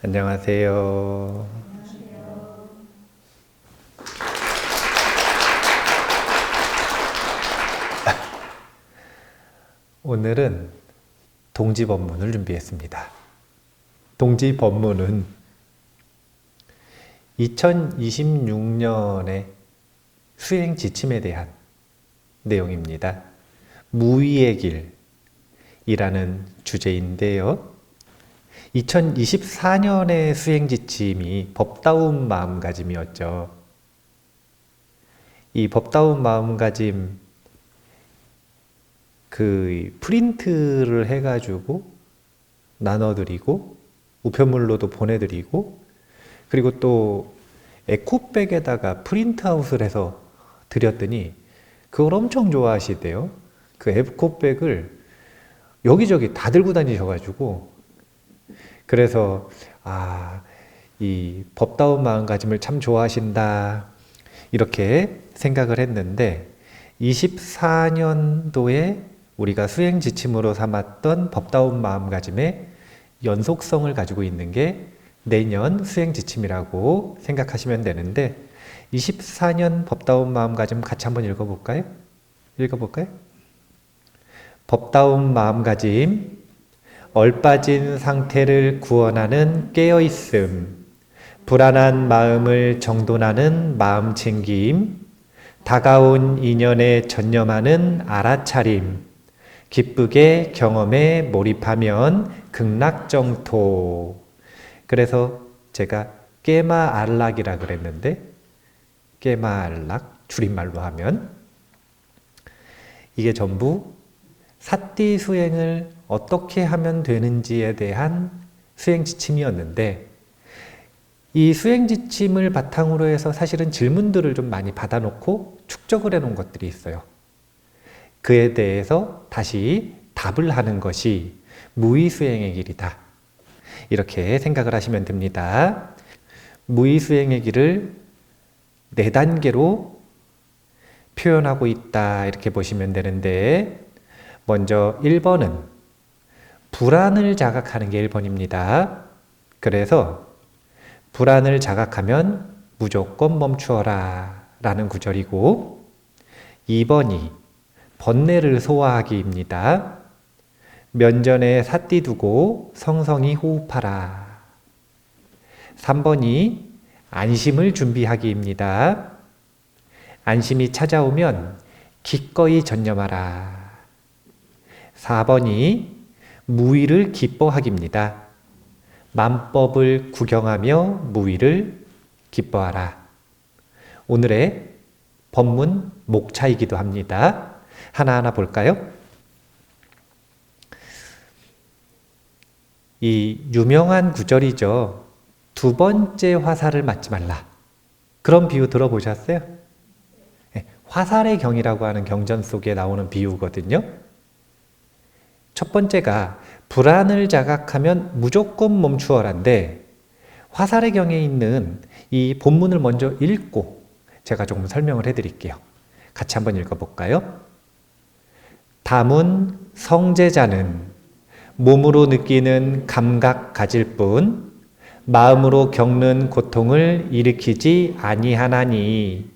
안녕하세요. 오늘은 동지법문을 준비했습니다. 동지법문은 2026년의 수행 지침에 대한 내용입니다. 무위의 길이라는 주제인데요. 2024년의 수행 지침이 법다운 마음가짐이었죠. 이 법다운 마음가짐 프린트를 해가지고 나눠드리고 우편물로도 보내드리고 그리고 또 에코백에다가 프린트아웃을 해서 드렸더니 그걸 엄청 좋아하시대요. 그 에코백을 여기저기 다 들고 다니셔가지고 그래서 이 법다운 마음가짐을 참 좋아하신다 이렇게 생각을 했는데 24년도에 우리가 수행 지침으로 삼았던 법다운 마음가짐의 연속성을 가지고 있는 게 내년 수행 지침이라고 생각하시면 되는데 24년 법다운 마음가짐 같이 한번 읽어볼까요? 법다운 마음가짐 얼빠진 상태를 구원하는 깨어있음, 불안한 마음을 정돈하는 마음챙김, 다가온 인연에 전념하는 알아차림, 기쁘게 경험에 몰입하면 극락정토. 그래서 제가 깨마알락이라 그랬는데 깨마알락 줄임말로 하면 이게 전부 사띠 수행을 어떻게 하면 되는지에 대한 수행 지침이었는데 이 수행 지침을 바탕으로 해서 사실은 질문들을 좀 많이 받아놓고 축적을 해놓은 것들이 있어요. 그에 대해서 다시 답을 하는 것이 무의수행의 길이다. 이렇게 생각을 하시면 됩니다. 무의수행의 길을 4단계로 표현하고 있다. 이렇게 보시면 되는데 먼저 1번은 불안을 자각하는 게 1번입니다. 그래서 불안을 자각하면 무조건 멈추어라 라는 구절이고 2번이 번뇌를 소화하기입니다. 면전에 삿띠 두고 성성히 호흡하라. 3번이 안심을 준비하기입니다. 안심이 찾아오면 기꺼이 전념하라. 4번이 무위를 기뻐하기입니다. 만법을 구경하며 무위를 기뻐하라. 오늘의 법문 목차이기도 합니다. 하나하나 볼까요? 이 유명한 구절이죠. 2번째 화살을 맞지 말라. 그런 비유 들어보셨어요? 화살의 경이라고 하는 경전 속에 나오는 비유거든요. 첫 번째가 불안을 자각하면 무조건 멈추어라인데 화살의 경에 있는 이 본문을 먼저 읽고 제가 조금 설명을 해드릴게요. 같이 한번 읽어볼까요? 다문 성제자는 몸으로 느끼는 감각 가질 뿐 마음으로 겪는 고통을 일으키지 아니하나니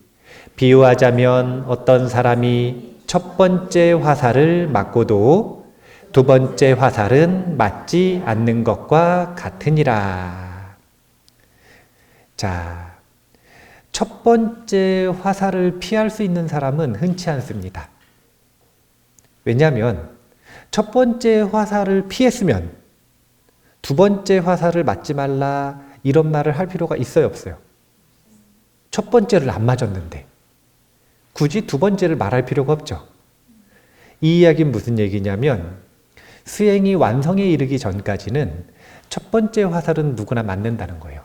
비유하자면 어떤 사람이 첫 번째 화살을 맞고도 2번째 화살은 맞지 않는 것과 같으니라. 자, 첫 번째 화살을 피할 수 있는 사람은 흔치 않습니다. 왜냐하면 첫 번째 화살을 피했으면 2번째 화살을 맞지 말라 이런 말을 할 필요가 있어요, 없어요? 첫 번째를 안 맞았는데 굳이 2번째를 말할 필요가 없죠. 이 이야기는 무슨 얘기냐면 수행이 완성에 이르기 전까지는 첫 번째 화살은 누구나 맞는다는 거예요.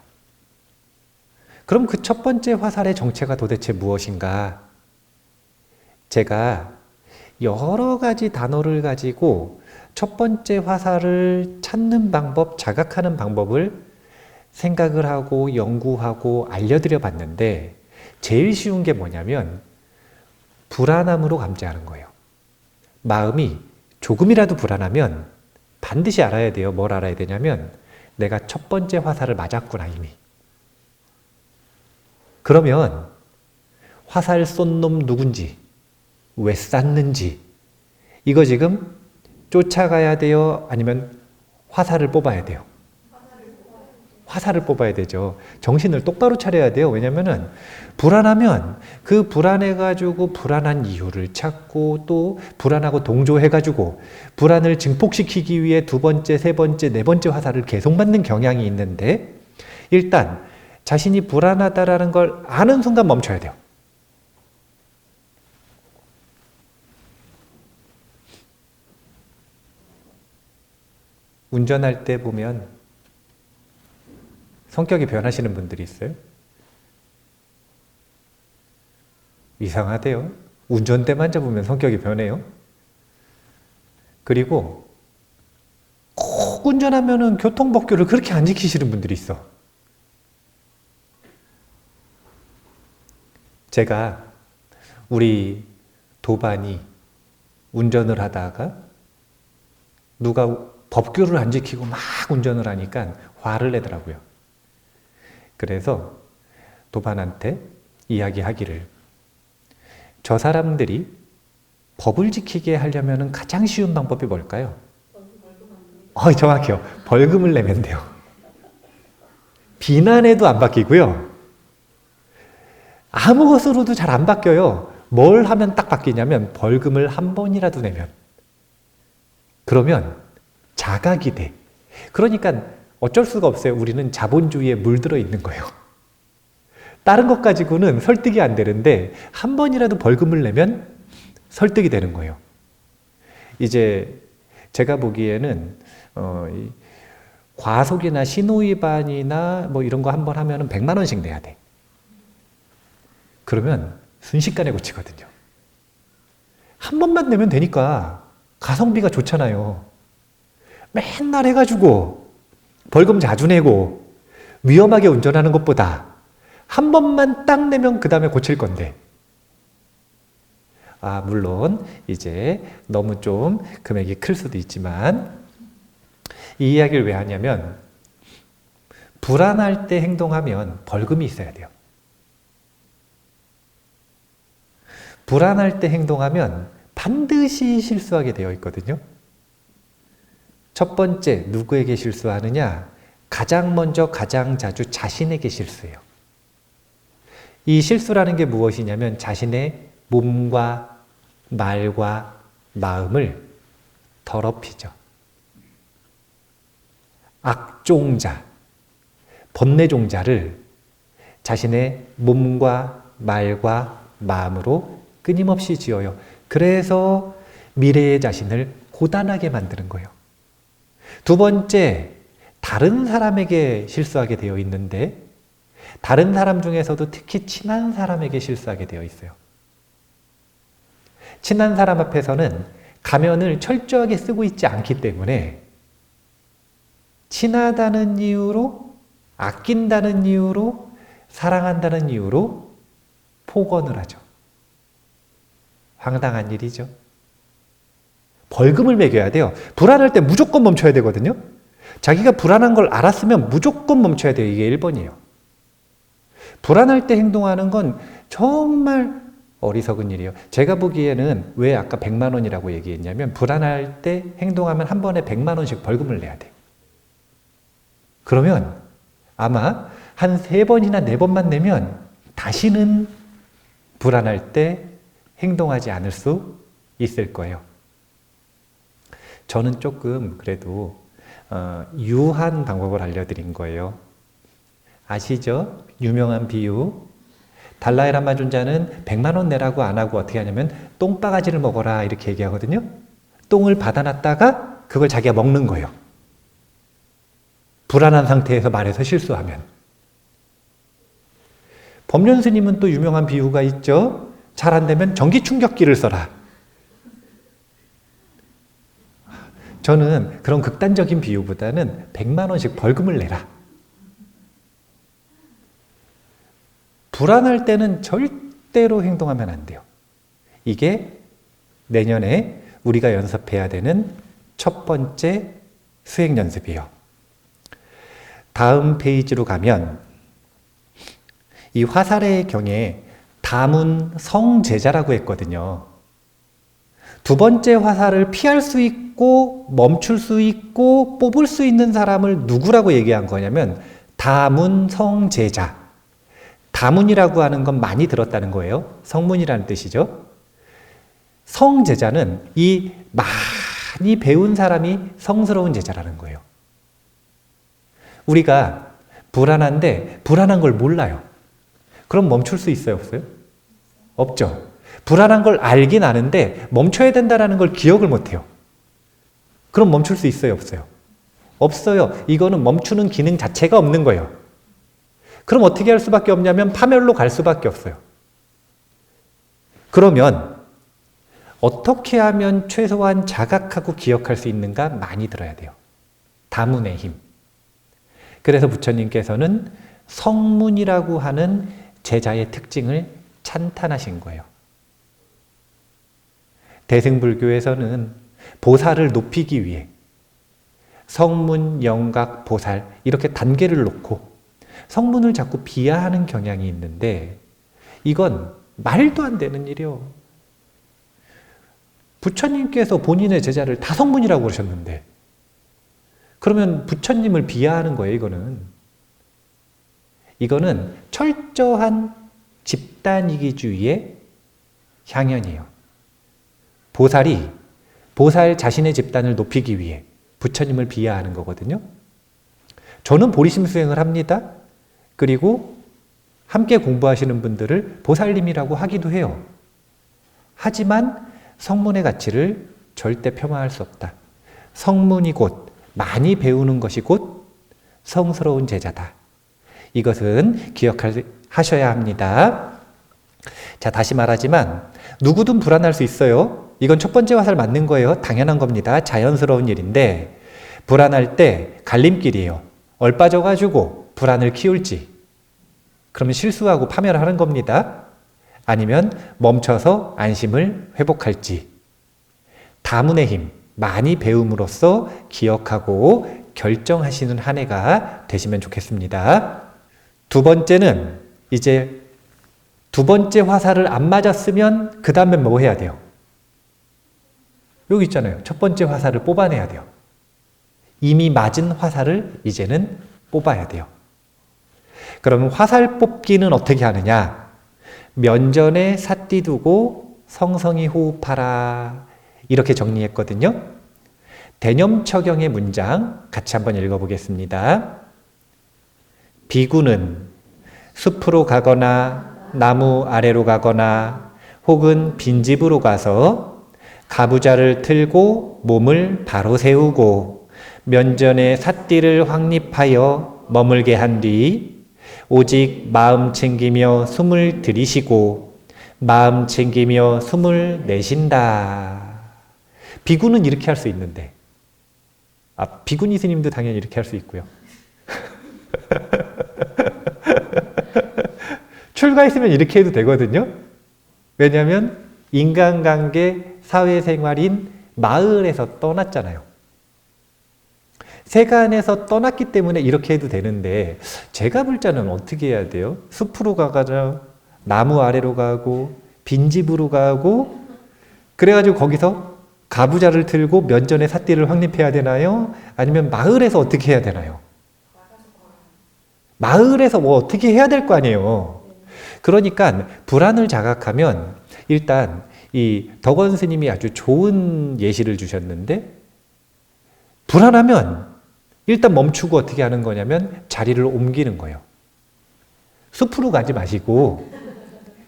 그럼 그 첫 번째 화살의 정체가 도대체 무엇인가? 제가 여러 가지 단어를 가지고 첫 번째 화살을 찾는 방법, 자각하는 방법을 생각을 하고 연구하고 알려드려 봤는데 제일 쉬운 게 뭐냐면 불안함으로 감지하는 거예요. 마음이 조금이라도 불안하면 반드시 알아야 돼요. 뭘 알아야 되냐면 내가 첫 번째 화살을 맞았구나 이미. 그러면 화살 쏜 놈 누군지, 왜 쐈는지 이거 지금 쫓아가야 돼요? 아니면 화살을 뽑아야 돼요? 화살을 뽑아야 되죠. 정신을 똑바로 차려야 돼요. 왜냐면은 불안하면 그 불안해가지고 불안한 이유를 찾고 또 불안하고 동조해가지고 불안을 증폭시키기 위해 두 번째, 세 번째, 네 번째 화살을 계속 맞는 경향이 있는데 일단 자신이 불안하다라는 걸 아는 순간 멈춰야 돼요. 운전할 때 보면 성격이 변하시는 분들이 있어요. 이상하대요. 운전대만 잡으면 성격이 변해요. 그리고 꼭 운전하면은 교통법규를 그렇게 안 지키시는 분들이 있어. 제가 우리 도반이 운전을 하다가 누가 법규를 안 지키고 막 운전을 하니까 화를 내더라고요. 그래서 도반한테 이야기하기를 저 사람들이 법을 지키게 하려면 가장 쉬운 방법이 뭘까요? 정확해요. 벌금을 내면 돼요. 비난해도 안 바뀌고요. 아무 것으로도 잘 안 바뀌어요. 뭘 하면 딱 바뀌냐면 벌금을 한 번이라도 내면. 그러면 자각이 돼. 그러니까 어쩔 수가 없어요. 우리는 자본주의에 물들어 있는 거예요. 다른 것 가지고는 설득이 안 되는데 한 번이라도 벌금을 내면 설득이 되는 거예요. 이제 제가 보기에는 과속이나 신호위반이나 뭐 이런 거 한 번 하면 100만 원씩 내야 돼. 그러면 순식간에 고치거든요. 한 번만 내면 되니까 가성비가 좋잖아요. 맨날 해가지고 벌금 자주 내고 위험하게 운전하는 것보다 한 번만 딱 내면 그 다음에 고칠 건데. 물론 이제 너무 좀 금액이 클 수도 있지만 이 이야기를 왜 하냐면 불안할 때 행동하면 벌금이 있어야 돼요. 불안할 때 행동하면 반드시 실수하게 되어 있거든요. 첫 번째, 누구에게 실수하느냐? 가장 먼저 가장 자주 자신에게 실수해요. 이 실수라는 게 무엇이냐면 자신의 몸과 말과 마음을 더럽히죠. 악종자, 번뇌종자를 자신의 몸과 말과 마음으로 끊임없이 지어요. 그래서 미래의 자신을 고단하게 만드는 거예요. 두 번째, 다른 사람에게 실수하게 되어 있는데 다른 사람 중에서도 특히 친한 사람에게 실수하게 되어 있어요. 친한 사람 앞에서는 가면을 철저하게 쓰고 있지 않기 때문에 친하다는 이유로, 아낀다는 이유로, 사랑한다는 이유로 폭언을 하죠. 황당한 일이죠. 벌금을 매겨야 돼요. 불안할 때 무조건 멈춰야 되거든요. 자기가 불안한 걸 알았으면 무조건 멈춰야 돼요. 이게 1번이에요. 불안할 때 행동하는 건 정말 어리석은 일이에요. 제가 보기에는 왜 아까 100만 원이라고 얘기했냐면 불안할 때 행동하면 한 번에 100만 원씩 벌금을 내야 돼. 그러면 아마 한 3번이나 4번만 내면 다시는 불안할 때 행동하지 않을 수 있을 거예요. 저는 조금 그래도 유한 방법을 알려드린 거예요. 아시죠? 유명한 비유. 달라이라마 존자는 100만 원 내라고 안 하고 어떻게 하냐면 똥바가지를 먹어라 이렇게 얘기하거든요. 똥을 받아놨다가 그걸 자기가 먹는 거예요. 불안한 상태에서 말해서 실수하면. 법륜 스님은 또 유명한 비유가 있죠. 잘 안 되면 전기 충격기를 써라. 저는 그런 극단적인 비유보다는 100만 원씩 벌금을 내라. 불안할 때는 절대로 행동하면 안 돼요. 이게 내년에 우리가 연습해야 되는 첫 번째 수행 연습이에요. 다음 페이지로 가면 이 화살의 경에 다문 성제자라고 했거든요. 두 번째 화살을 피할 수 있고 멈출 수 있고 뽑을 수 있는 사람을 누구라고 얘기한 거냐면 다문 성제자. 다문이라고 하는 건 많이 들었다는 거예요. 성문이라는 뜻이죠. 성제자는 이 많이 배운 사람이 성스러운 제자라는 거예요. 우리가 불안한데 불안한 걸 몰라요. 그럼 멈출 수 있어요, 없어요? 없죠. 불안한 걸 알긴 아는데 멈춰야 된다는 걸 기억을 못해요. 그럼 멈출 수 있어요, 없어요? 없어요. 이거는 멈추는 기능 자체가 없는 거예요. 그럼 어떻게 할 수밖에 없냐면 파멸로 갈 수밖에 없어요. 그러면 어떻게 하면 최소한 자각하고 기억할 수 있는가 많이 들어야 돼요. 다문의 힘. 그래서 부처님께서는 성문이라고 하는 제자의 특징을 찬탄하신 거예요. 대승불교에서는 보살을 높이기 위해 성문, 영각, 보살 이렇게 단계를 놓고 성문을 자꾸 비하하는 경향이 있는데 이건 말도 안 되는 일이요. 부처님께서 본인의 제자를 다 성문이라고 그러셨는데 그러면 부처님을 비하하는 거예요, 이거는 철저한 집단이기주의의 향연이에요. 보살 자신의 집단을 높이기 위해 부처님을 비하하는 거거든요. 저는 보리심 수행을 합니다. 그리고 함께 공부하시는 분들을 보살님이라고 하기도 해요. 하지만 성문의 가치를 절대 폄하할 수 없다. 성문이 곧 많이 배우는 것이 곧 성스러운 제자다. 이것은 기억하셔야 합니다. 자, 다시 말하지만 누구든 불안할 수 있어요. 이건 첫 번째 화살 맞는 거예요. 당연한 겁니다. 자연스러운 일인데 불안할 때 갈림길이에요. 얼빠져가지고 불안을 키울지 그러면 실수하고 파멸하는 겁니다. 아니면 멈춰서 안심을 회복할지 다문의 힘 많이 배움으로써 기억하고 결정하시는 한 해가 되시면 좋겠습니다. 두 번째는 이제 두 번째 화살을 안 맞았으면 그 다음에 뭐 해야 돼요? 여기 있잖아요. 첫 번째 화살을 뽑아내야 돼요. 이미 맞은 화살을 이제는 뽑아야 돼요. 그러면 화살 뽑기는 어떻게 하느냐? 면전에 삿띠 두고 성성히 호흡하라. 이렇게 정리했거든요. 대념처경의 문장 같이 한번 읽어보겠습니다. 비구는 숲으로 가거나 나무 아래로 가거나 혹은 빈집으로 가서 가부좌를 틀고 몸을 바로 세우고 면전에 삿띠를 확립하여 머물게 한 뒤 오직 마음 챙기며 숨을 들이쉬고 마음 챙기며 숨을 내쉰다. 비구는 이렇게 할 수 있는데 비구니 스님도 당연히 이렇게 할 수 있고요. 출가했으면 이렇게 해도 되거든요. 왜냐하면 인간관계, 사회생활인 마을에서 떠났잖아요. 세간에서 떠났기 때문에 이렇게 해도 되는데 제가 볼 자는 어떻게 해야 돼요? 숲으로 가가자 나무 아래로 가고 빈집으로 가고 그래가지고 거기서 가부좌를 들고 면전에 삿띠를 확립해야 되나요? 아니면 마을에서 어떻게 해야 되나요? 마을에서 뭐 어떻게 해야 될 거 아니에요. 그러니까 불안을 자각하면 일단 이 덕원 스님이 아주 좋은 예시를 주셨는데 불안하면 일단 멈추고 어떻게 하는 거냐면 자리를 옮기는 거예요. 숲으로 가지 마시고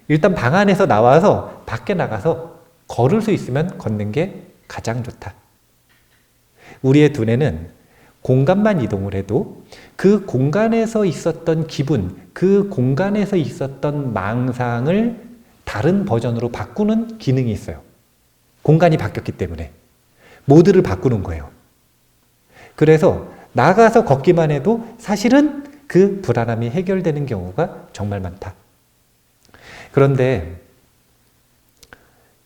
일단 방 안에서 나와서 밖에 나가서 걸을 수 있으면 걷는 게 가장 좋다. 우리의 두뇌는 공간만 이동을 해도 그 공간에서 있었던 기분, 그 공간에서 있었던 망상을 다른 버전으로 바꾸는 기능이 있어요. 공간이 바뀌었기 때문에 모드를 바꾸는 거예요. 그래서 나가서 걷기만 해도 사실은 그 불안함이 해결되는 경우가 정말 많다. 그런데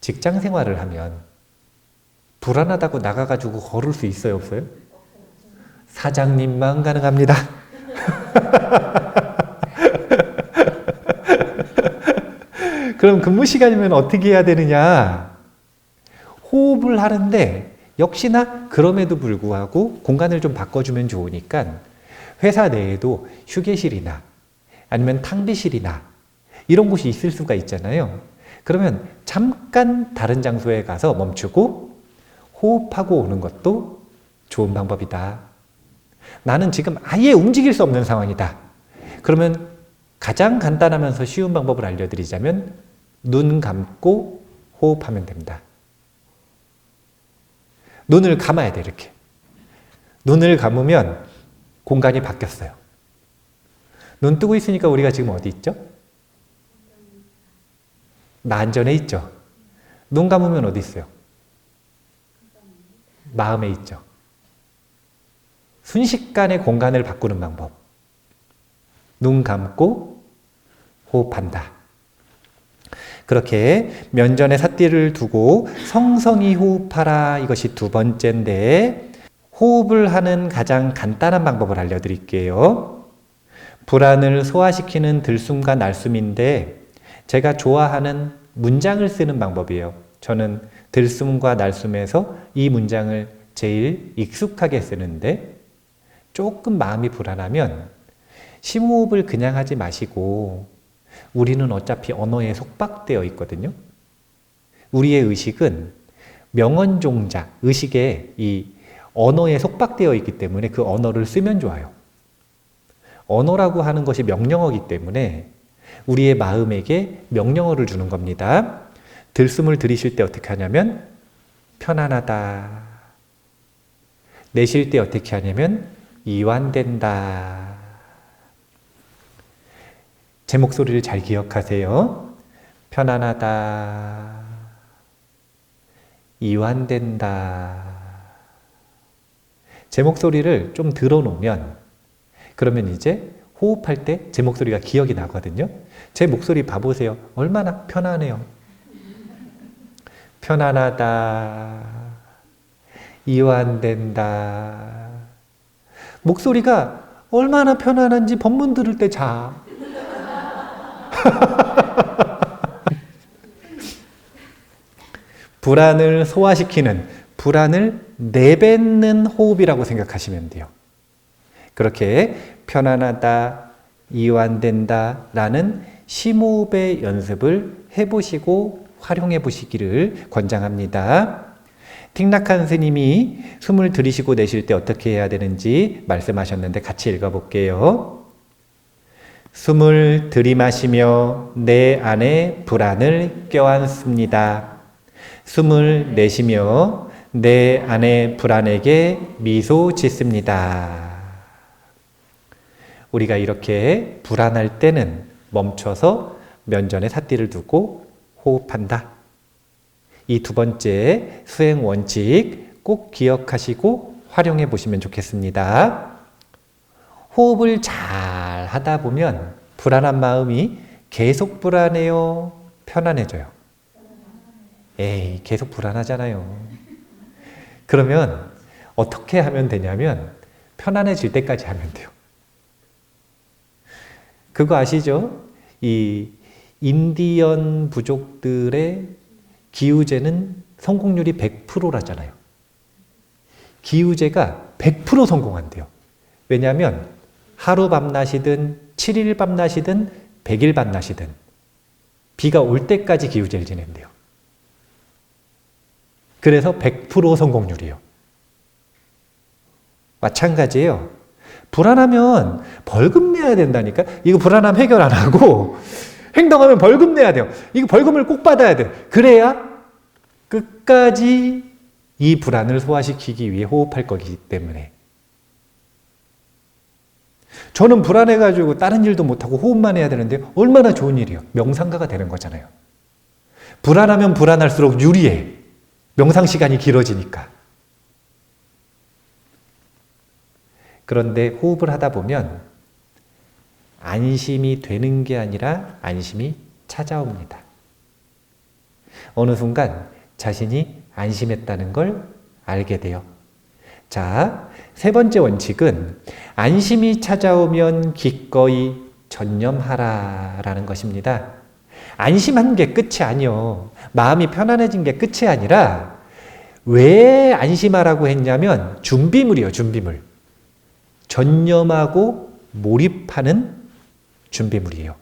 직장 생활을 하면 불안하다고 나가가지고 걸을 수 있어요, 없어요? 사장님만 가능합니다. 그럼 근무 시간이면 어떻게 해야 되느냐? 호흡을 하는데 역시나 그럼에도 불구하고 공간을 좀 바꿔주면 좋으니까 회사 내에도 휴게실이나 아니면 탕비실이나 이런 곳이 있을 수가 있잖아요. 그러면 잠깐 다른 장소에 가서 멈추고 호흡하고 오는 것도 좋은 방법이다. 나는 지금 아예 움직일 수 없는 상황이다. 그러면 가장 간단하면서 쉬운 방법을 알려드리자면 눈 감고 호흡하면 됩니다. 눈을 감아야 돼, 이렇게. 눈을 감으면 공간이 바뀌었어요. 눈 뜨고 있으니까 우리가 지금 어디 있죠? 난전에 있죠. 눈 감으면 어디 있어요? 마음에 있죠. 순식간에 공간을 바꾸는 방법. 눈 감고 호흡한다. 그렇게 면전에 삿띠를 두고 성성히 호흡하라. 이것이 두 번째인데 호흡을 하는 가장 간단한 방법을 알려드릴게요. 불안을 소화시키는 들숨과 날숨인데 제가 좋아하는 문장을 쓰는 방법이에요. 저는 들숨과 날숨에서 이 문장을 제일 익숙하게 쓰는데 조금 마음이 불안하면 심호흡을 그냥 하지 마시고 우리는 어차피 언어에 속박되어 있거든요. 우리의 의식은 명언종자, 의식에 이 언어에 속박되어 있기 때문에 그 언어를 쓰면 좋아요. 언어라고 하는 것이 명령어이기 때문에 우리의 마음에게 명령어를 주는 겁니다. 들숨을 들이쉴 때 어떻게 하냐면 편안하다. 내쉴 때 어떻게 하냐면 이완된다. 제 목소리를 잘 기억하세요. 편안하다. 이완된다. 제 목소리를 좀 들어놓으면 그러면 이제 호흡할 때 제 목소리가 기억이 나거든요. 제 목소리 봐보세요. 얼마나 편안해요. 편안하다. 이완된다. 목소리가 얼마나 편안한지 법문 들을 때 자. 불안을 소화시키는, 불안을 내뱉는 호흡이라고 생각하시면 돼요. 그렇게 편안하다, 이완된다 라는 심호흡의 연습을 해보시고 활용해 보시기를 권장합니다. 틱낙한 스님이 숨을 들이쉬고 내쉴 때 어떻게 해야 되는지 말씀하셨는데 같이 읽어볼게요. 숨을 들이마시며 내 안에 불안을 껴안습니다. 숨을 내쉬며 내 안에 불안에게 미소 짓습니다. 우리가 이렇게 불안할 때는 멈춰서 면전에 삿띠를 두고 호흡한다. 이 두 번째 수행 원칙 꼭 기억하시고 활용해 보시면 좋겠습니다. 호흡을 잘 하다 보면 불안한 마음이 계속 불안해요? 편안해져요? 에이, 계속 불안하잖아요. 그러면 어떻게 하면 되냐면 편안해질 때까지 하면 돼요. 그거 아시죠? 이 인디언 부족들의 기우제는 성공률이 100%라잖아요. 기우제가 100% 성공한대요. 왜냐하면 하루 밤낮이든 7일 밤낮이든 100일 밤낮이든 비가 올 때까지 기우제를 지낸대요. 그래서 100% 성공률이에요. 마찬가지예요. 불안하면 벌금 내야 된다니까. 이거 불안함 해결 안 하고 행동하면 벌금 내야 돼요. 이거 벌금을 꼭 받아야 돼요. 그래야 끝까지 이 불안을 소화시키기 위해 호흡할 거기 때문에. 저는 불안해가지고 다른 일도 못하고 호흡만 해야 되는데 얼마나 좋은 일이에요. 명상가가 되는 거잖아요. 불안하면 불안할수록 유리해. 명상 시간이 길어지니까. 그런데 호흡을 하다 보면 안심이 되는 게 아니라 안심이 찾아옵니다. 어느 순간 자신이 안심했다는 걸 알게 돼요. 자, 세 번째 원칙은 안심이 찾아오면 기꺼이 전념하라 라는 것입니다. 안심한 게 끝이 아니요. 마음이 편안해진 게 끝이 아니라 왜 안심하라고 했냐면 준비물이요, 준비물. 전념하고 몰입하는 준비물이에요.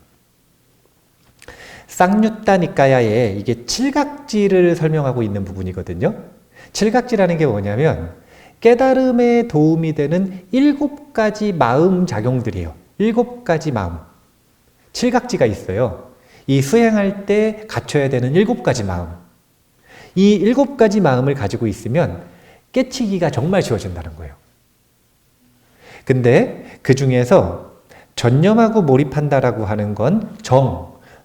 쌍유타 니까야에 이게 칠각지를 설명하고 있는 부분이거든요. 칠각지라는 게 뭐냐면 깨달음에 도움이 되는 7가지 마음 작용들이에요. 7가지 마음. 칠각지가 있어요. 이 수행할 때 갖춰야 되는 7가지 마음. 이 7가지 마음을 가지고 있으면 깨치기가 정말 쉬워진다는 거예요. 근데 그 중에서 전념하고 몰입한다라고 하는 건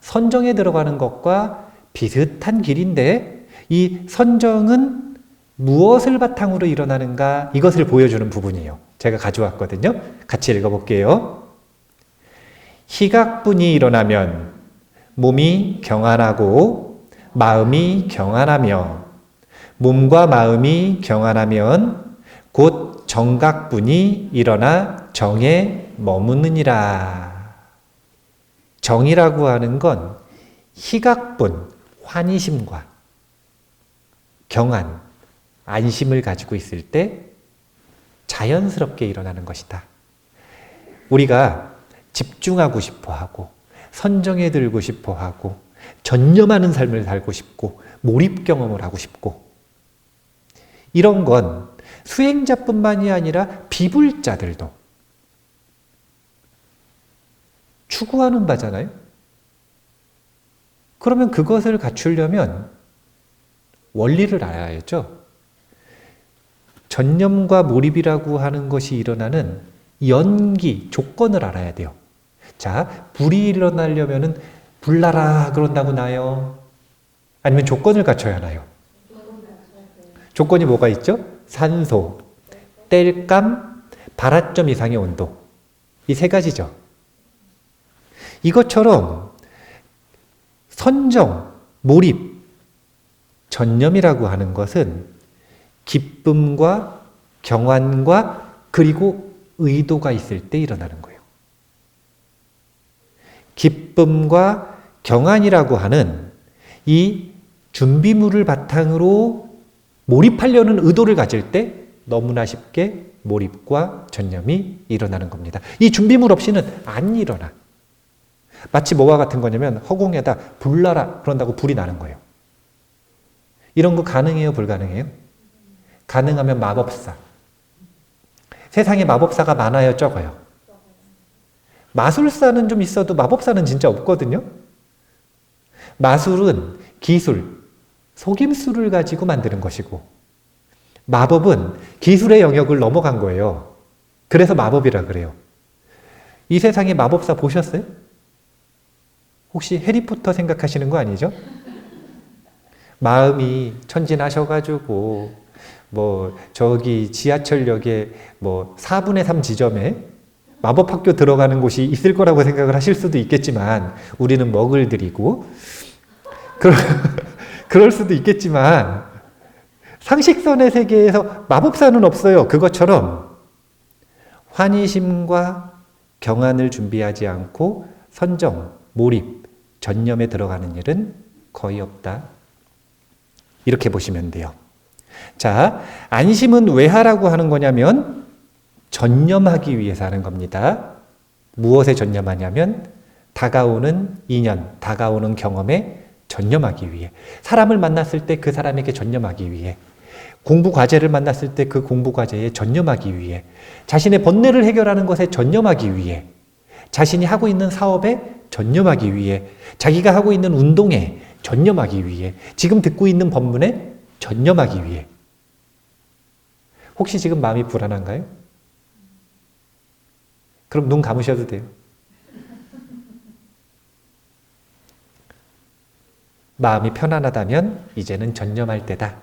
선정에 들어가는 것과 비슷한 길인데 이 선정은 무엇을 바탕으로 일어나는가 이것을 보여주는 부분이에요. 제가 가져왔거든요. 같이 읽어볼게요. 희각분이 일어나면 몸이 경안하고 마음이 경안하며 몸과 마음이 경안하면 곧 정각분이 일어나 정에 머무느니라. 정이라고 하는 건 희각분, 환희심과 경안, 안심을 가지고 있을 때 자연스럽게 일어나는 것이다. 우리가 집중하고 싶어 하고 선정에 들고 싶어 하고 전념하는 삶을 살고 싶고 몰입 경험을 하고 싶고 이런 건 수행자뿐만이 아니라 비불자들도 추구하는 바잖아요. 그러면 그것을 갖추려면 원리를 알아야죠. 전념과 몰입이라고 하는 것이 일어나는 연기, 조건을 알아야 돼요. 자, 불이 일어나려면은 불나라 그런다고 나요? 아니면 조건을 갖춰야 하나요? 조건이 뭐가 있죠? 산소, 땔감, 발화점 이상의 온도. 이 3가지죠. 이것처럼 선정, 몰입, 전념이라고 하는 것은 기쁨과 경안과 그리고 의도가 있을 때 일어나는 거예요. 기쁨과 경안이라고 하는 이 준비물을 바탕으로 몰입하려는 의도를 가질 때 너무나 쉽게 몰입과 전념이 일어나는 겁니다. 이 준비물 없이는 안 일어나. 마치 뭐와 같은 거냐면 허공에다 불나라 그런다고 불이 나는 거예요. 이런 거 가능해요? 불가능해요? 가능하면 마법사. 세상에 마법사가 많아요? 적어요? 마술사는 좀 있어도 마법사는 진짜 없거든요. 마술은 기술, 속임수를 가지고 만드는 것이고 마법은 기술의 영역을 넘어간 거예요. 그래서 마법이라 그래요. 이 세상에 마법사 보셨어요? 혹시 해리포터 생각하시는 거 아니죠? 마음이 천진하셔가지고 저기 지하철역에 4분의 3 지점에 마법학교 들어가는 곳이 있을 거라고 생각을 하실 수도 있겠지만 우리는 먹을들이고 그럴 수도 있겠지만 상식선의 세계에서 마법사는 없어요. 그것처럼 환희심과 경안을 준비하지 않고 선정, 몰입, 전념에 들어가는 일은 거의 없다. 이렇게 보시면 돼요. 자, 안심은 왜 하라고 하는 거냐면 전념하기 위해서 하는 겁니다. 무엇에 전념하냐면 다가오는 인연, 다가오는 경험에 전념하기 위해. 사람을 만났을 때 그 사람에게 전념하기 위해. 공부 과제를 만났을 때 그 공부 과제에 전념하기 위해. 자신의 번뇌를 해결하는 것에 전념하기 위해. 자신이 하고 있는 사업에 전념하기 위해. 자기가 하고 있는 운동에 전념하기 위해. 지금 듣고 있는 법문에 전념하기 위해. 혹시 지금 마음이 불안한가요? 그럼 눈 감으셔도 돼요. 마음이 편안하다면 이제는 전념할 때다.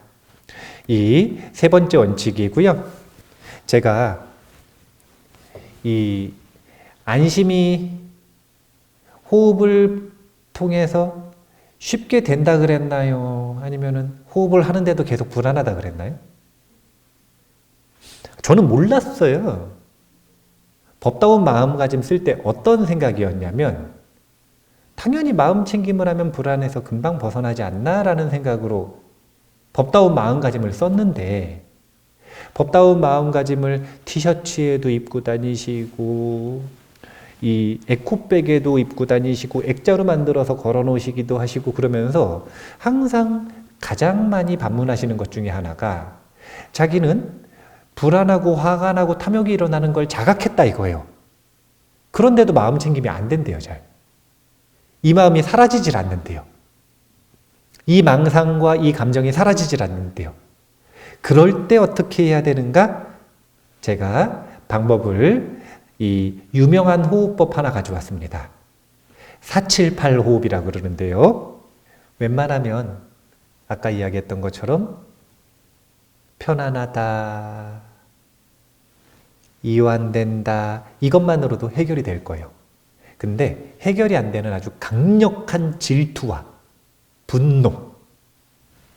이 3번째 원칙이고요. 제가 이 안심이 호흡을 통해서 쉽게 된다 그랬나요? 아니면은 호흡을 하는데도 계속 불안하다 그랬나요? 저는 몰랐어요. 법다운 마음가짐 쓸 때 어떤 생각이었냐면 당연히 마음 챙김을 하면 불안해서 금방 벗어나지 않나라는 생각으로 법다운 마음가짐을 썼는데 법다운 마음가짐을 티셔츠에도 입고 다니시고 이 에코백에도 입고 다니시고 액자로 만들어서 걸어 놓으시기도 하시고 그러면서 항상 가장 많이 반문하시는 것 중에 하나가 자기는 불안하고 화가 나고 탐욕이 일어나는 걸 자각했다 이거예요. 그런데도 마음 챙김이 안 된대요, 잘. 이 마음이 사라지질 않는데요. 이 망상과 이 감정이 사라지질 않는데요. 그럴 때 어떻게 해야 되는가? 제가 방법을 이 유명한 호흡법 하나 가져왔습니다. 478 호흡이라고 그러는데요. 웬만하면 아까 이야기했던 것처럼 편안하다, 이완된다 이것만으로도 해결이 될 거예요. 근데 해결이 안 되는 아주 강력한 질투와 분노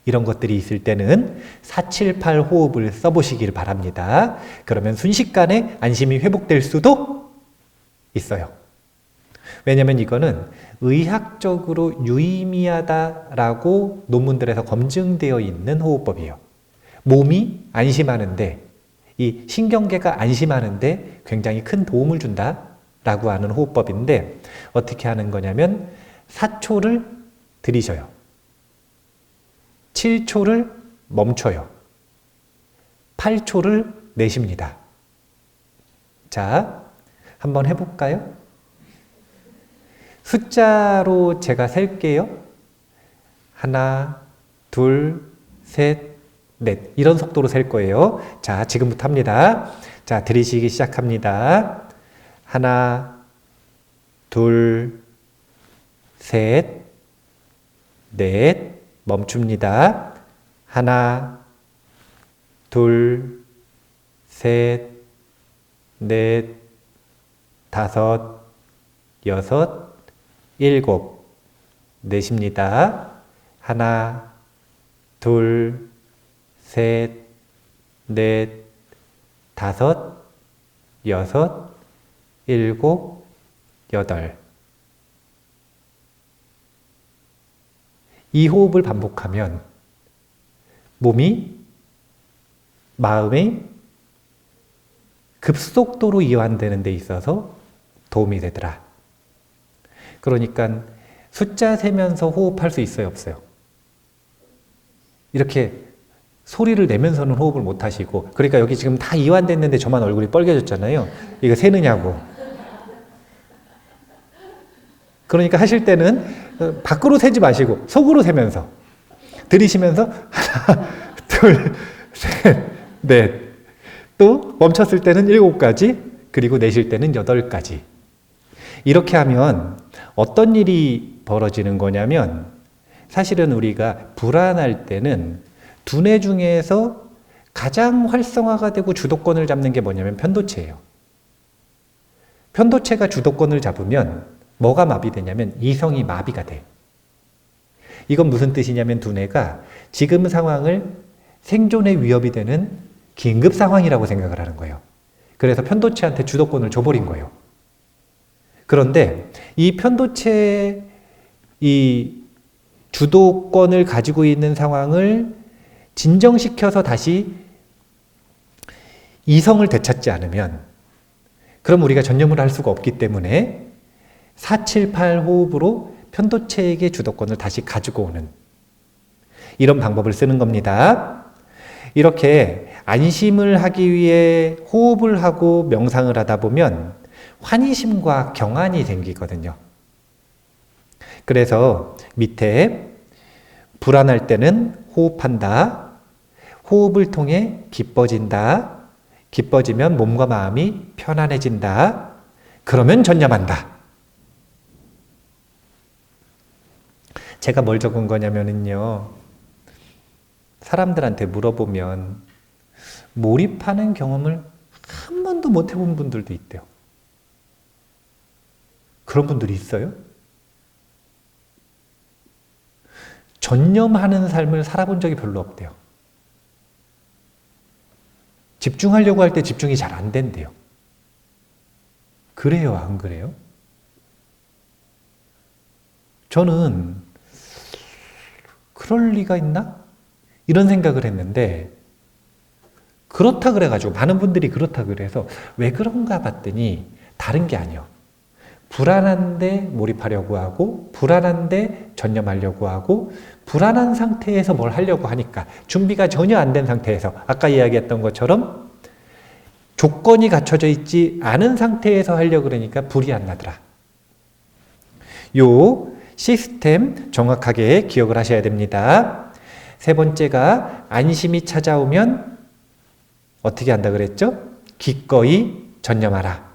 이런 것들이 있을 때는 478 호흡을 써보시길 바랍니다. 그러면 순식간에 안심이 회복될 수도 있어요. 왜냐하면 이거는 의학적으로 유의미하다라고 논문들에서 검증되어 있는 호흡법이에요. 몸이 안심하는데 이 신경계가 안심하는데 굉장히 큰 도움을 준다라고 하는 호흡법인데 어떻게 하는 거냐면 4초를 들이셔요. 7초를 멈춰요. 8초를 내쉽니다. 자, 한번 해볼까요? 숫자로 제가 셀게요. 하나, 둘, 셋, 넷. 이런 속도로 셀 거예요. 자, 지금부터 합니다. 자, 들이쉬기 시작합니다. 하나, 둘, 셋, 넷. 멈춥니다. 하나, 둘, 셋, 넷, 다섯, 여섯, 일곱. 내쉽니다. 하나, 둘, 셋, 넷, 다섯, 여섯, 일곱, 여덟. 이 호흡을 반복하면 몸이 마음에 급속도로 이완되는 데 있어서 도움이 되더라. 그러니까 숫자 세면서 호흡할 수 있어요, 없어요? 이렇게 소리를 내면서는 호흡을 못 하시고, 그러니까 여기 지금 다 이완됐는데 저만 얼굴이 빨개졌잖아요. 이거 세느냐고. 그러니까 하실 때는 밖으로 세지 마시고 속으로 세면서 들이쉬면서 하나, 둘, 셋, 넷. 또 멈췄을 때는 7가지, 그리고 내쉴 때는 8가지. 이렇게 하면 어떤 일이 벌어지는 거냐면 사실은 우리가 불안할 때는 두뇌 중에서 가장 활성화가 되고 주도권을 잡는 게 뭐냐면 편도체예요. 편도체가 주도권을 잡으면 뭐가 마비되냐면 이성이 마비가 돼. 이건 무슨 뜻이냐면 두뇌가 지금 상황을 생존의 위협이 되는 긴급 상황이라고 생각을 하는 거예요. 그래서 편도체한테 주도권을 줘버린 거예요. 그런데 이 편도체의 이 주도권을 가지고 있는 상황을 진정시켜서 다시 이성을 되찾지 않으면 그럼 우리가 전념을 할 수가 없기 때문에 478 호흡으로 편도체에게 주도권을 다시 가지고 오는 이런 방법을 쓰는 겁니다. 이렇게 안심을 하기 위해 호흡을 하고 명상을 하다 보면 환희심과 경안이 생기거든요. 그래서 밑에 불안할 때는 호흡한다. 호흡을 통해 기뻐진다. 기뻐지면 몸과 마음이 편안해진다. 그러면 전념한다. 제가 뭘 적은 거냐면요. 사람들한테 물어보면 몰입하는 경험을 한 번도 못 해본 분들도 있대요. 그런 분들이 있어요? 전념하는 삶을 살아본 적이 별로 없대요. 집중하려고 할 때 집중이 잘 안 된대요. 그래요, 안 그래요? 저는 그럴 리가 있나? 이런 생각을 했는데 그렇다 그래가지고 많은 분들이 그렇다 그래서 왜 그런가 봤더니 다른 게 아니에요. 불안한데 몰입하려고 하고 불안한데 전념하려고 하고 불안한 상태에서 뭘 하려고 하니까 준비가 전혀 안 된 상태에서 아까 이야기했던 것처럼 조건이 갖춰져 있지 않은 상태에서 하려고 그러니까 불이 안 나더라. 요 시스템 정확하게 기억을 하셔야 됩니다. 세 번째가 안심이 찾아오면 어떻게 한다 그랬죠? 기꺼이 전념하라.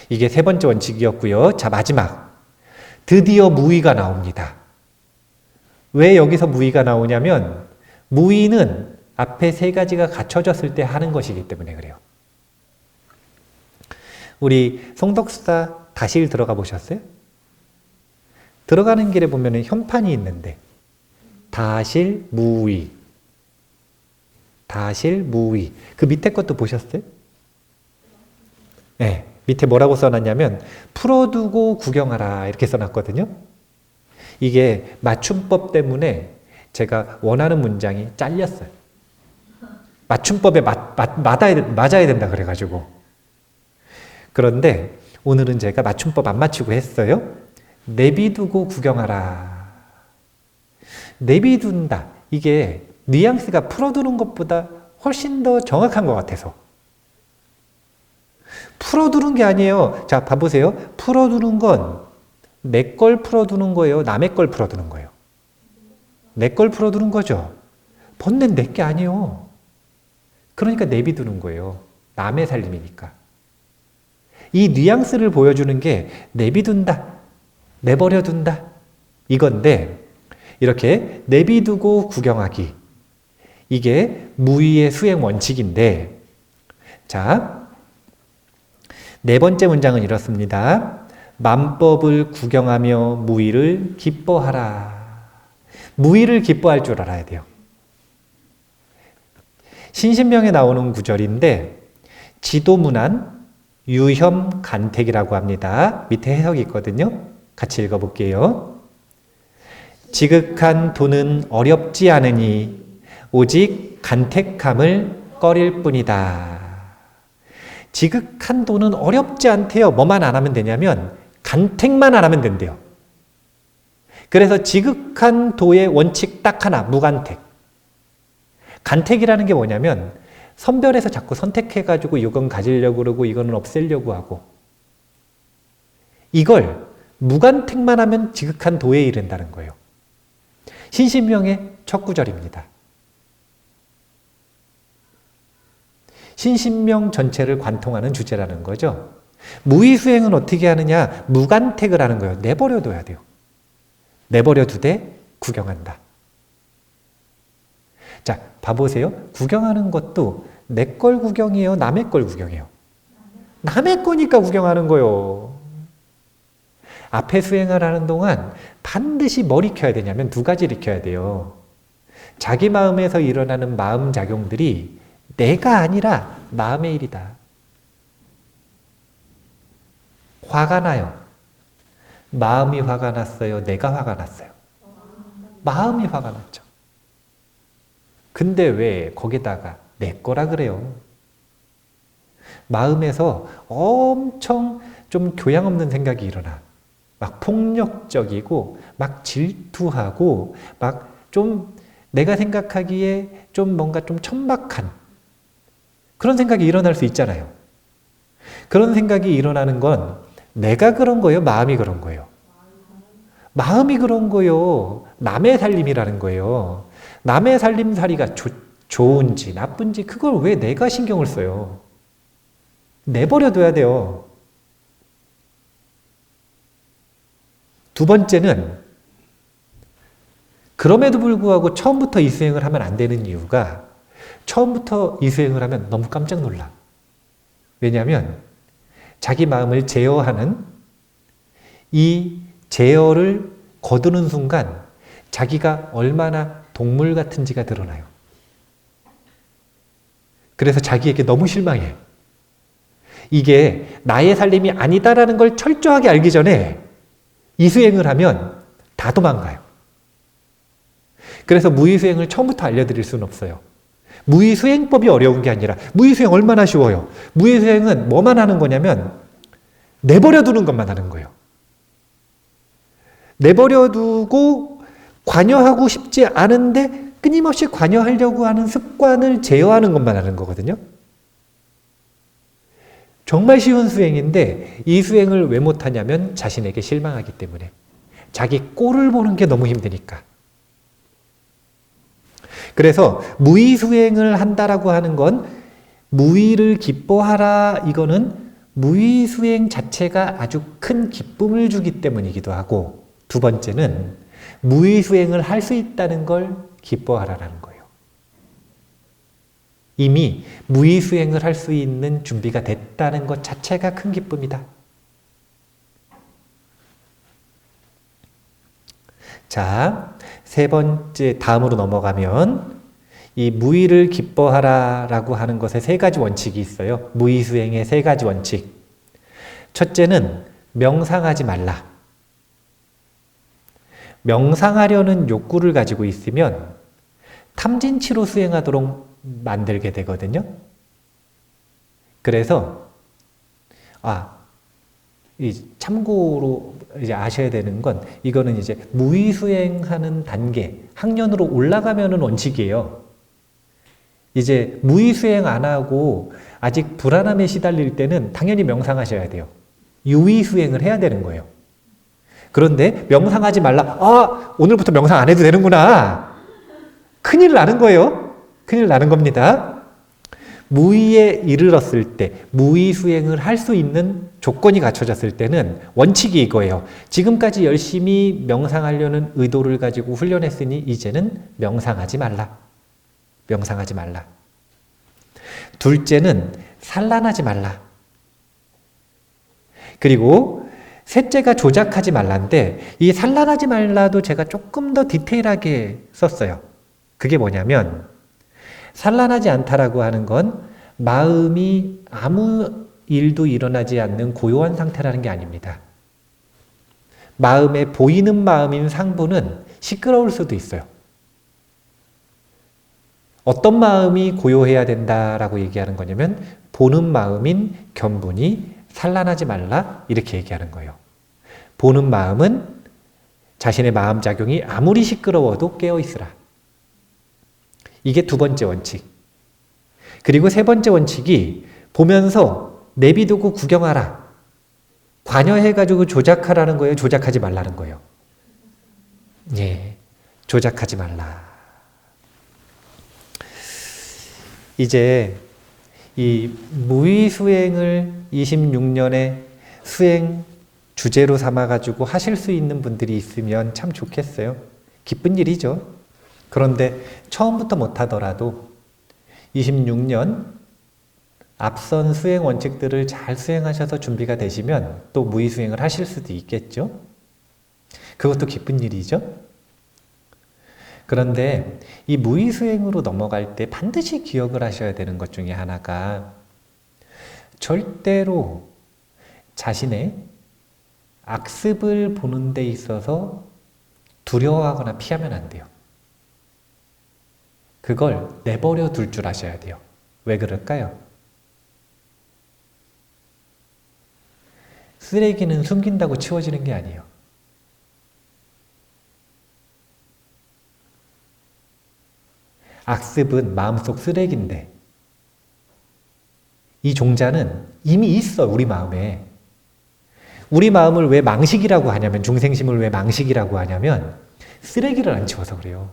이게 세 번째 원칙이었고요. 자, 마지막. 드디어 무의가 나옵니다. 왜 여기서 무의가 나오냐면 무의는 앞에 세 가지가 갖춰졌을 때 하는 것이기 때문에 그래요. 우리 송덕사 다실 들어가 보셨어요? 들어가는 길에 보면 현판이 있는데 다실 무의, 다실 무의. 그 밑에 것도 보셨어요? 네, 밑에 뭐라고 써놨냐면 풀어두고 구경하라 이렇게 써놨거든요. 이게 맞춤법 때문에 제가 원하는 문장이 잘렸어요. 맞춤법에 맞아야 된다 그래가지고. 그런데 오늘은 제가 맞춤법 안 맞추고 했어요. 내비두고 구경하라. 내비둔다. 이게 뉘앙스가 풀어두는 것보다 훨씬 더 정확한 것 같아서. 풀어두는 게 아니에요. 자, 봐보세요. 풀어두는 건 내 걸 풀어두는 거예요? 남의 걸 풀어두는 거예요? 내 걸 풀어두는 거죠. 번뇌는 내 게 아니에요. 그러니까 내비두는 거예요. 남의 살림이니까. 이 뉘앙스를 보여주는 게 내비둔다, 내버려둔다 이건데 이렇게 내비두고 구경하기 이게 무의의 수행 원칙인데 자, 네 번째 문장은 이렇습니다. 만법을 구경하며 무의를 기뻐하라. 무의를 기뻐할 줄 알아야 돼요. 신신명에 나오는 구절인데 지도문안 유혐 간택이라고 합니다. 밑에 해석이 있거든요. 같이 읽어볼게요. 지극한 도는 어렵지 않으니 오직 간택함을 꺼릴 뿐이다. 지극한 도는 어렵지 않대요. 뭐만 안 하면 되냐면 간택만 안 하면 된대요. 그래서 지극한 도의 원칙 딱 하나, 무간택. 간택이라는 게 뭐냐면 선별해서 자꾸 선택해가지고 이건 가지려고 그러고 이거는 없애려고 하고 이걸 무간택만 하면 지극한 도에 이른다는 거예요. 신신명의 첫 구절입니다. 신신명 전체를 관통하는 주제라는 거죠. 무의수행은 어떻게 하느냐? 무간택을 하는 거예요. 내버려둬야 돼요. 내버려두되 구경한다. 자, 봐보세요. 구경하는 것도 내 걸 구경이에요? 남의 걸 구경이에요? 남의 거니까 구경하는 거예요. 앞에 수행을 하는 동안 반드시 뭘 익혀야 되냐면 두 가지를 익혀야 돼요. 자기 마음에서 일어나는 마음작용들이 내가 아니라 마음의 일이다. 화가 나요. 마음이 화가 났어요? 내가 화가 났어요? 마음이 화가 났죠. 근데 왜 거기다가 내 거라 그래요? 마음에서 엄청 좀 교양 없는 생각이 일어나. 막 폭력적이고, 막 질투하고, 막 좀 내가 생각하기에 좀 뭔가 좀 천박한 그런 생각이 일어날 수 있잖아요. 그런 생각이 일어나는 건 내가 그런 거예요? 마음이 그런 거예요? 마음이 그런 거예요. 남의 살림이라는 거예요. 남의 살림살이가 좋은지 나쁜지 그걸 왜 내가 신경을 써요? 내버려둬야 돼요. 두 번째는 그럼에도 불구하고 처음부터 이 수행을 하면 안 되는 이유가 처음부터 이 수행을 하면 너무 깜짝 놀라. 왜냐하면 자기 마음을 제어하는 이 제어를 거두는 순간 자기가 얼마나 동물 같은지가 드러나요. 그래서 자기에게 너무 실망해. 이게 나의 살림이 아니다라는 걸 철저하게 알기 전에 이 수행을 하면 다 도망가요. 그래서 무의수행을 처음부터 알려드릴 수는 없어요. 무의수행법이 어려운 게 아니라 무의수행 얼마나 쉬워요. 무의수행은 뭐만 하는 거냐면 내버려 두는 것만 하는 거예요. 내버려 두고 관여하고 싶지 않은데 끊임없이 관여하려고 하는 습관을 제어하는 것만 하는 거거든요. 정말 쉬운 수행인데 이 수행을 왜 못하냐면 자신에게 실망하기 때문에. 자기 꼴을 보는 게 너무 힘드니까. 그래서 무의수행을 한다라고 하는 건 무의를 기뻐하라, 이거는 무의수행 자체가 아주 큰 기쁨을 주기 때문이기도 하고, 두 번째는 무의수행을 할 수 있다는 걸 기뻐하라라는 거예요. 이미 무의수행을 할 수 있는 준비가 됐다는 것 자체가 큰 기쁨이다. 자, 세 번째, 다음으로 넘어가면 이 무의를 기뻐하라라고 하는 것에 세 가지 원칙이 있어요. 무의수행의 세 가지 원칙. 첫째는 명상하지 말라. 명상하려는 욕구를 가지고 있으면 탐진치로 수행하도록 만들게 되거든요. 그래서 참고로 이제 아셔야 되는 건, 이거는 이제 무의수행하는 단계, 학년으로 올라가면은 원칙이에요. 이제 무의수행 안 하고 아직 불안함에 시달릴 때는 당연히 명상하셔야 돼요. 유의수행을 해야 되는 거예요. 그런데 명상하지 말라. 오늘부터 명상 안 해도 되는구나. 큰일 나는 거예요. 큰일 나는 겁니다. 무의에 이르렀을 때, 무의수행을 할 수 있는 조건이 갖춰졌을 때는 원칙이 이거예요. 지금까지 열심히 명상하려는 의도를 가지고 훈련했으니 이제는 명상하지 말라. 명상하지 말라. 둘째는 산란하지 말라. 그리고 셋째가 조작하지 말라인데, 이 산란하지 말라도 제가 조금 더 디테일하게 썼어요. 그게 뭐냐면, 산란하지 않다라고 하는 건 마음이 아무 일도 일어나지 않는 고요한 상태라는 게 아닙니다. 마음에 보이는 마음인 상부는 시끄러울 수도 있어요. 어떤 마음이 고요해야 된다라고 얘기하는 거냐면, 보는 마음인 견분이 산란하지 말라, 이렇게 얘기하는 거예요. 보는 마음은 자신의 마음작용이 아무리 시끄러워도 깨어있으라. 이게 두 번째 원칙. 그리고 세 번째 원칙이, 보면서 내비두고 구경하라. 관여해가지고 조작하라는 거예요? 조작하지 말라는 거예요? 예, 조작하지 말라. 이제 이 무의수행을 26년에 수행 주제로 삼아가지고 하실 수 있는 분들이 있으면 참 좋겠어요. 기쁜 일이죠. 그런데 처음부터 못하더라도 26년 앞선 수행 원칙들을 잘 수행하셔서 준비가 되시면 또 무의수행을 하실 수도 있겠죠. 그것도 기쁜 일이죠. 그런데 이 무의수행으로 넘어갈 때 반드시 기억을 하셔야 되는 것 중에 하나가, 절대로 자신의 악습을 보는 데 있어서 두려워하거나 피하면 안 돼요. 그걸 내버려 둘 줄 아셔야 돼요. 왜 그럴까요? 쓰레기는 숨긴다고 치워지는 게 아니에요. 악습은 마음속 쓰레기인데, 이 종자는 이미 있어, 우리 마음에. 우리 마음을 왜 망식이라고 하냐면, 중생심을 왜 망식이라고 하냐면 쓰레기를 안 치워서 그래요.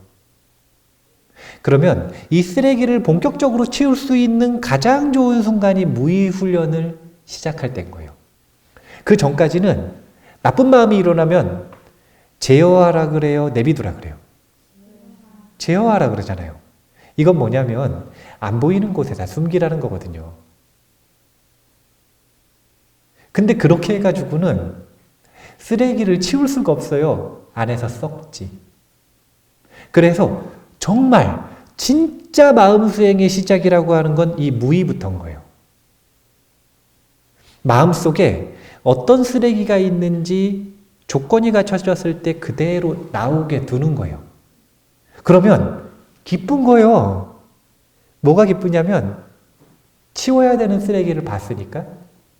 그러면 이 쓰레기를 본격적으로 치울 수 있는 가장 좋은 순간이 무의 훈련을 시작할 때인 거예요. 그 전까지는 나쁜 마음이 일어나면 제어하라 그래요? 내비두라 그래요? 제어하라 그러잖아요. 이건 뭐냐면 안 보이는 곳에다 숨기라는 거거든요. 근데 그렇게 해가지고는 쓰레기를 치울 수가 없어요. 안에서 썩지. 그래서 정말 진짜 마음 수행의 시작이라고 하는 건 이 무의부터인 거예요. 마음속에 어떤 쓰레기가 있는지 조건이 갖춰졌을 때 그대로 나오게 두는 거예요. 그러면 기쁜 거예요. 뭐가 기쁘냐면 치워야 되는 쓰레기를 봤으니까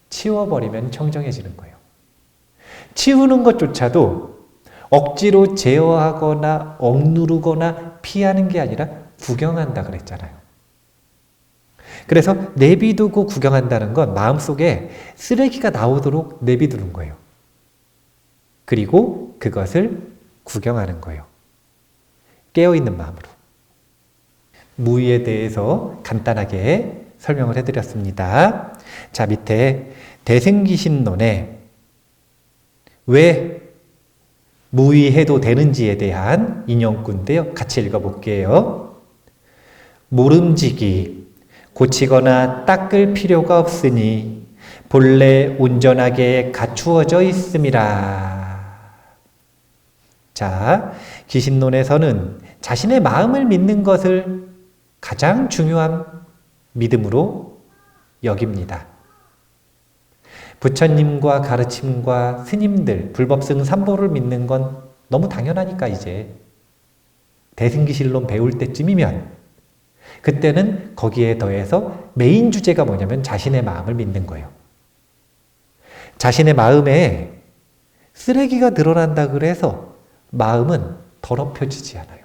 치워버리면 청정해지는 거예요. 치우는 것조차도 억지로 제어하거나 억누르거나 피하는 게 아니라 구경한다 그랬잖아요. 그래서 내비두고 구경한다는 건 마음속에 쓰레기가 나오도록 내비두는 거예요. 그리고 그것을 구경하는 거예요. 깨어있는 마음으로. 무의에 대해서 간단하게 설명을 해드렸습니다. 자, 밑에 대승기신론에 왜 무의해도 되는지에 대한 인용구인데요. 같이 읽어볼게요. 모름지기 고치거나 닦을 필요가 없으니 본래 온전하게 갖추어져 있음이라. 자, 기신론에서는 자신의 마음을 믿는 것을 가장 중요한 믿음으로 여깁니다. 부처님과 가르침과 스님들, 불법승 삼보를 믿는 건 너무 당연하니까 이제 대승기신론 배울 때쯤이면 그때는 거기에 더해서 메인 주제가 뭐냐면 자신의 마음을 믿는 거예요. 자신의 마음에 쓰레기가 드러난다 그래서 마음은 더럽혀지지 않아요.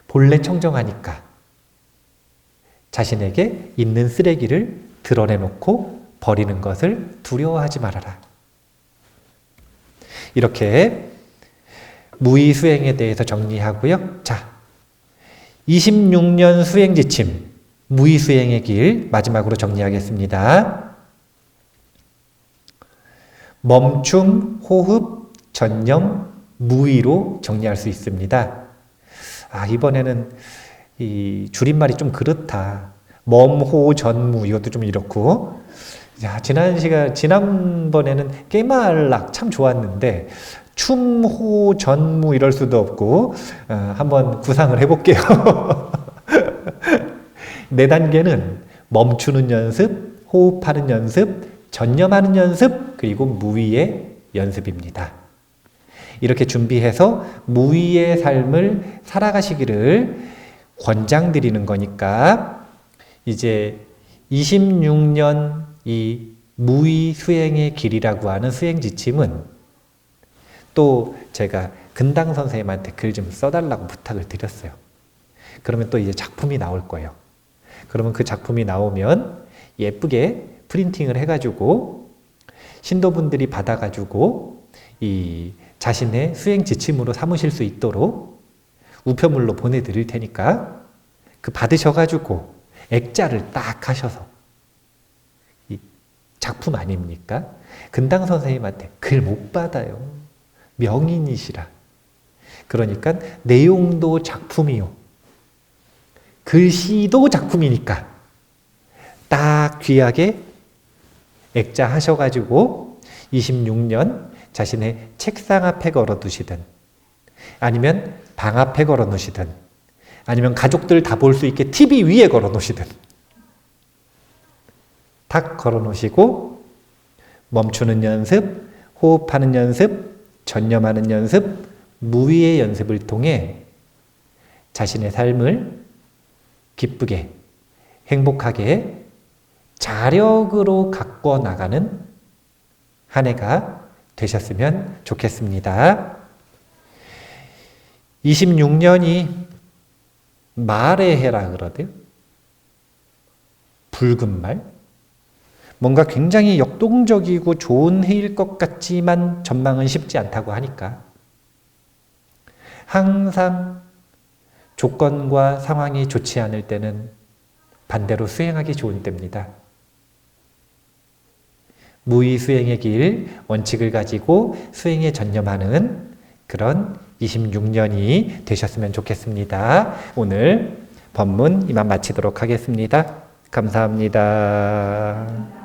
본래 청정하니까 자신에게 있는 쓰레기를 드러내놓고 버리는 것을 두려워하지 말아라. 이렇게 무의 수행에 대해서 정리하고요. 자, 26년 수행 지침, 무의 수행의 길 마지막으로 정리하겠습니다. 멈춤, 호흡, 전념, 무의로 정리할 수 있습니다. 이번에는 이 줄임말이 좀 그렇다. 멈호 전무 이것도 좀 이렇고. 자, 지난번에는 깨말락 참 좋았는데 춤호 전무 이럴 수도 없고 한번 구상을 해볼게요. 네 단계는 멈추는 연습, 호흡하는 연습, 전념하는 연습, 그리고 무의의 연습입니다. 이렇게 준비해서 무의의 삶을 살아가시기를 권장드리는 거니까 이제 26년 이 무의 수행의 길이라고 하는 수행 지침은 또 제가 근당 선생님한테 글 좀 써달라고 부탁을 드렸어요. 그러면 또 이제 작품이 나올 거예요. 그러면 그 작품이 나오면 예쁘게 프린팅을 해가지고 신도분들이 받아가지고 이 자신의 수행 지침으로 삼으실 수 있도록 우편물로 보내드릴 테니까 그 받으셔가지고 액자를 딱 하셔서 이 작품 아닙니까? 근당 선생님한테 글 못 받아요. 명인이시라. 그러니까 내용도 작품이요. 글씨도 작품이니까 딱 귀하게 액자 하셔가지고 26년 자신의 책상 앞에 걸어 두시든 아니면 방 앞에 걸어 놓으시든 아니면 가족들 다 볼 수 있게 TV 위에 걸어 놓으시든 딱 걸어 놓으시고 멈추는 연습, 호흡하는 연습, 전념하는 연습, 무의의 연습을 통해 자신의 삶을 기쁘게 행복하게 자력으로 가꿔 나가는 한 해가 되셨으면 좋겠습니다. 26년이 말의 해라 그러대요. 붉은 말. 뭔가 굉장히 역동적이고 좋은 해일 것 같지만 전망은 쉽지 않다고 하니까 항상 조건과 상황이 좋지 않을 때는 반대로 수행하기 좋은 때입니다. 무의 수행의 길, 원칙을 가지고 수행에 전념하는 그런 26년이 되셨으면 좋겠습니다. 오늘 법문 이만 마치도록 하겠습니다. 감사합니다.